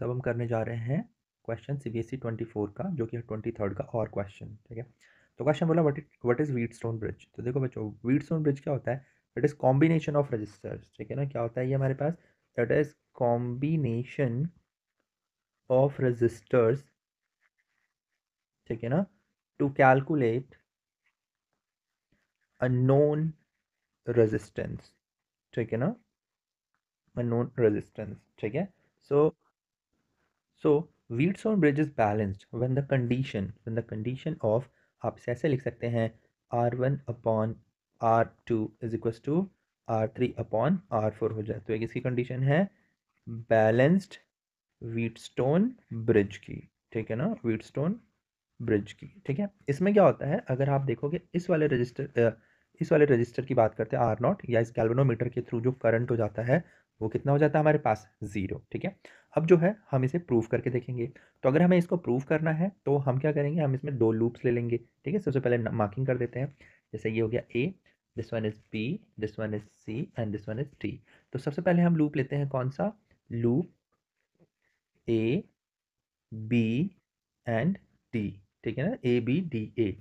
अब हम करने जा रहे हैं क्वेश्चन सीबीएसई 24 का, जो कि है 23rd का और क्वेश्चन। ठीक है, तो क्वेश्चन बोला व्हाट इज व्हीटस्टोन ब्रिज। तो देखो बच्चों, व्हीटस्टोन ब्रिज क्या होता है? It is combination of registers. ठीक है ना, क्या होता है ये हमारे पास? It is combination of registers. ठीक है ना, to calculate a known resistance. ठीक है ना, अ नोन रेजिस्टेंस। ठीक है, सो Wheatstone bridge is balanced when the condition of, आप इसे ऐसे लिख सकते हैं, R1 upon R2 is equals to R3 upon R4 हो जाए। तो एक इसकी कंडीशन है बैलेंस्ड Wheatstone ब्रिज की। ठीक है ना, Wheatstone ब्रिज की। ठीक है, इसमें क्या होता है, अगर आप देखोगे इस वाले रजिस्टर की बात करते हैं आर नॉट, या इस गैल्वेनोमीटर के थ्रू जो करंट हो जाता है वो कितना हो जाता है हमारे पास? ज़ीरो। ठीक है, अब जो है हम इसे प्रूव करके देखेंगे। तो अगर हमें इसको प्रूव करना है तो हम क्या करेंगे, हम इसमें दो लूप्स ले लेंगे। ठीक है, सबसे पहले मार्किंग कर देते हैं। जैसे ये हो गया A, this one is B, this one is C and this one is D. तो सबसे पहले हम लूप लेते हैं, कौन सा? Loop A B and D. ठीक है ना, ए बी डी ए।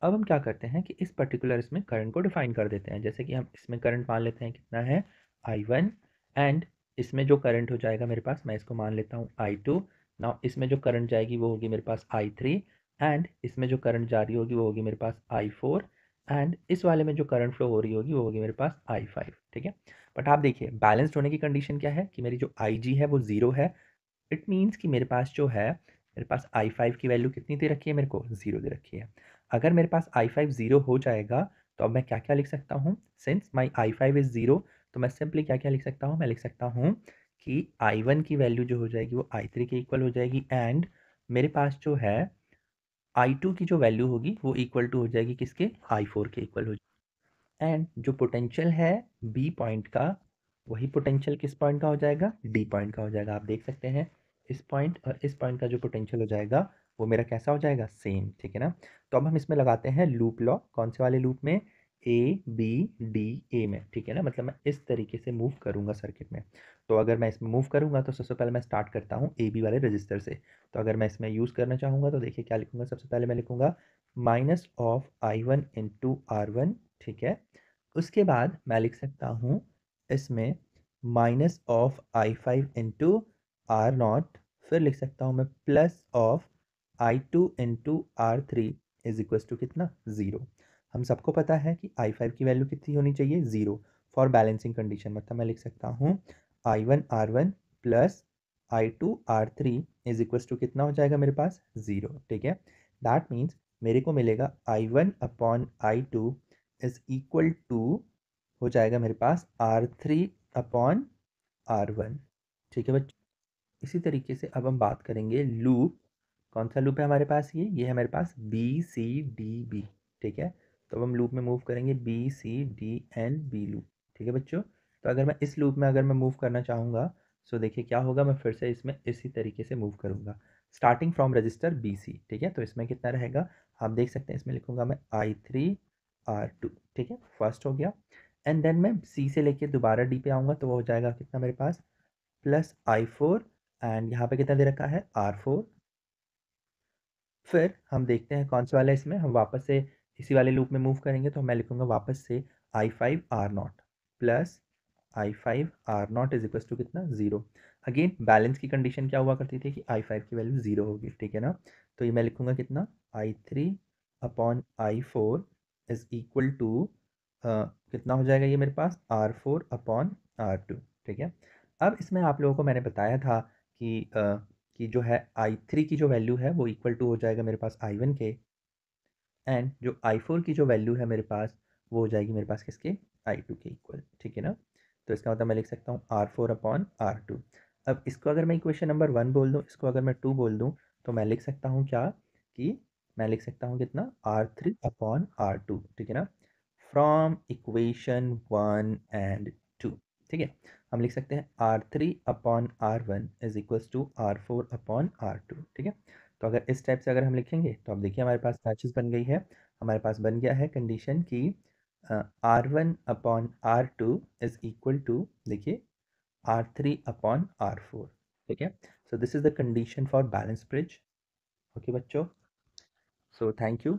अब हम क्या करते हैं कि इस पर्टिकुलर इसमें करंट को डिफाइन कर देते हैं। जैसे कि हम इसमें करंट मान लेते हैं, कितना है? I1। एंड इसमें जो करंट हो जाएगा मेरे पास, मैं इसको मान लेता हूँ I2। नाउ इसमें जो करंट जाएगी वो होगी मेरे पास I3। एंड इसमें जो करंट जा रही होगी वो होगी मेरे पास I4। एंड इस वाले में जो करंट फ्लो हो रही होगी वो होगी मेरे पास I5। ठीक है, बट आप देखिए बैलेंस्ड होने की कंडीशन क्या है कि मेरी जो IG है वो ज़ीरो है। इट मीन्स कि मेरे पास जो है, मेरे पास I5 की वैल्यू कितनी दे रखी है? मेरे को ज़ीरो दे रखी है। अगर मेरे पास I5 ज़ीरो हो जाएगा तो अब मैं क्या क्या लिख सकता हूँ? Since my I5 is zero, तो मैं सिंपली क्या क्या लिख सकता हूँ? मैं लिख सकता हूँ कि I1 की वैल्यू जो हो जाएगी वो I3 के इक्वल हो जाएगी। एंड मेरे पास जो है I2 की जो वैल्यू होगी वो इक्वल टू हो जाएगी किसके? I4 के इक्वल हो जाएगी। एंड जो पोटेंशियल है बी पॉइंट का, वही पोटेंशियल किस पॉइंट का हो जाएगा? डी पॉइंट का हो जाएगा। आप देख सकते हैं इस पॉइंट और इस पॉइंट का जो पोटेंशियल हो जाएगा वो मेरा कैसा हो जाएगा? सेम। ठीक है ना, तो अब हम इसमें लगाते हैं लूप लॉ। कौन से वाले लूप में? ए बी डी ए में। ठीक है ना, मतलब मैं इस तरीके से मूव करूंगा सर्किट में। तो अगर मैं इसमें मूव करूंगा तो सबसे पहले मैं स्टार्ट करता हूँ ए बी वाले रजिस्टर से। तो अगर मैं इसमें यूज़ करना चाहूँगा तो देखिए क्या लिखूंगा, सबसे पहले मैं लिखूंगा minus of I1 into R1। ठीक है, उसके बाद मैं लिख सकता हूँ इसमें minus of I5 into R0। फिर लिख सकता हूँ मैं plus of I2 into R3 is equal to कितना? ज़ीरो। हम सबको पता है कि I5 की वैल्यू कितनी होनी चाहिए? Zero for balancing condition. मतलब मैं लिख सकता हूँ I1 R1 plus I2 R3 is equal to कितना हो जाएगा मेरे पास? ज़ीरो। ठीक है, दैट मीन्स मेरे को मिलेगा I1 upon I2 is equal to हो जाएगा मेरे पास R3 अपॉन R1। ठीक है बच्चों, इसी तरीके से अब हम बात करेंगे लूप। कौन सा लूप है हमारे पास? ये है मेरे पास बी सी डी बी। ठीक है, तो अब हम लूप में मूव करेंगे B C D and B loop. ठीक है बच्चों, तो अगर मैं इस लूप में अगर मैं मूव करना चाहूँगा, सो देखिए क्या होगा, मैं फिर से इसमें इसी तरीके से मूव करूँगा starting from register B C. ठीक है, तो इसमें कितना रहेगा आप देख सकते हैं, इसमें लिखूँगा मैं I3 R2। ठीक है, फर्स्ट हो गया। एंड देन मैं सी से लेके दोबारा डी पे आऊँगा तो वो हो जाएगा कितना मेरे पास? Plus I4। एंड यहाँ पे कितना दे रखा है? R4। फिर हम देखते हैं कौन सा वाला है, इसमें हम वापस से इसी वाले लूप में मूव करेंगे। तो मैं लिखूंगा वापस से I5 R0 plus I5 R0 is equal to कितना? ज़ीरो। अगेन बैलेंस की कंडीशन क्या हुआ करती थी कि I5 की वैल्यू ज़ीरो होगी। ठीक है ना, तो ये मैं लिखूंगा कितना? I3 upon I4 is equal to कितना हो जाएगा ये मेरे पास? R4 upon R2। ठीक है, अब इसमें आप लोगों को मैंने बताया था कि जो है I3 की जो वैल्यू है वो इक्वल टू हो जाएगा मेरे पास I1 के। एंड जो I4 की जो वैल्यू है मेरे पास वो हो जाएगी मेरे पास किसके? I2 के इक्वल। ठीक है ना, तो इसका मतलब मैं लिख सकता हूँ R4 अपॉन R2। अब इसको अगर मैं इक्वेशन नंबर 1 बोल दूँ, इसको अगर मैं 2 बोल दूँ, तो मैं लिख सकता हूँ क्या कि मैं लिख सकता हूँ कितना? R3 upon R2। ठीक है ना, फ्रॉम इक्वेशन 1 एंड 2। ठीक है, हम लिख सकते हैं R3 upon R1 is equals to R4 upon R2। ठीक है, तो अगर इस टाइप से अगर हम लिखेंगे तो अब देखिए हमारे पास क्या चीज़ बन गई है, हमारे पास बन गया है कंडीशन की R1 upon R2 is equal to, देखिए, R3 अपॉन R4। ठीक है। So this is the condition for balance bridge. Okay बच्चों, सो थैंक यू।